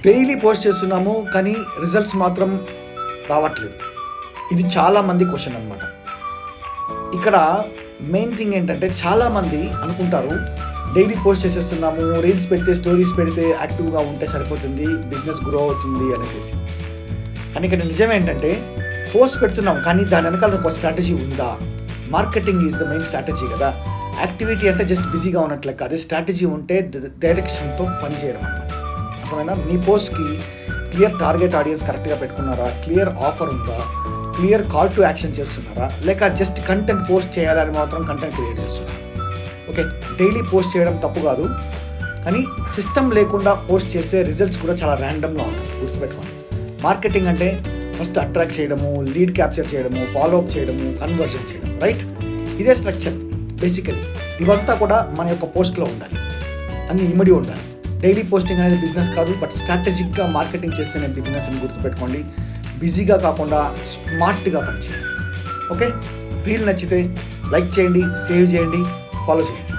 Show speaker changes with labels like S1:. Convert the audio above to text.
S1: Daily post చేస్తున్నాము కానీ results మాత్రం రావట్లేదు. ఇది చాలామంది క్వశ్చన్ అనమాట. ఇక్కడ మెయిన్ థింగ్ ఏంటంటే చాలామంది అనుకుంటారు డైలీ పోస్ట్ చేసేస్తున్నాము, రీల్స్ పెడితే స్టోరీస్ పెడితే యాక్టివ్గా ఉంటే సరిపోతుంది, బిజినెస్ గ్రో అవుతుంది అనేసి. కానీ ఇక్కడ నిజం ఏంటంటే పోస్ట్ పెడుతున్నాం కానీ దాని వెనకాల ఒక స్ట్రాటజీ ఉందా? Marketing is the main strategy కదా. యాక్టివిటీ అంటే జస్ట్ బిజీగా ఉన్నట్లే కాదు, స్ట్రాటజీ ఉంటే డైరెక్షన్తో పనిచేయడం అన్నమాట. అర్థమైనా? మీ పోస్ట్కి క్లియర్ టార్గెట్ ఆడియన్స్ కరెక్ట్గా పెట్టుకున్నారా, క్లియర్ ఆఫర్ ఉందా, క్లియర్ కాల్ టు యాక్షన్ చేస్తున్నారా, లేక జస్ట్ కంటెంట్ పోస్ట్ చేయాలని మాత్రం కంటెంట్ క్రియేట్ చేస్తున్నారా? ఓకే, డైలీ పోస్ట్ చేయడం తప్పు కాదు, కానీ సిస్టమ్ లేకుండా పోస్ట్ చేసే రిజల్ట్స్ కూడా చాలా ర్యాండమ్గా ఉంటాయి. గుర్తుపెట్టుకోండి, మార్కెటింగ్ అంటే ఫస్ట్ అట్రాక్ట్ చేయడము, లీడ్ క్యాప్చర్ చేయడము, ఫాలోఅప్ చేయడము, కన్వర్జన్ చేయడం, రైట్? ఇదే స్ట్రక్చర్ బేసికలీ. ఇవంతా కూడా మన యొక్క పోస్ట్లో ఉండాలి, అన్ని ఇమిడి ఉండాలి. డైలీ పోస్టింగ్ అనేది బిజినెస్ కాదు, బట్ స్ట్రాటజిక్గా మార్కెటింగ్ చేస్తేనే బిజినెస్ అని గుర్తుపెట్టుకోండి. బిజీగా కాకుండా స్మార్ట్గా పనిచేయండి. ఓకే, రీల్ నచ్చితే లైక్ చేయండి, సేవ్ చేయండి, ఫాలో చేయండి.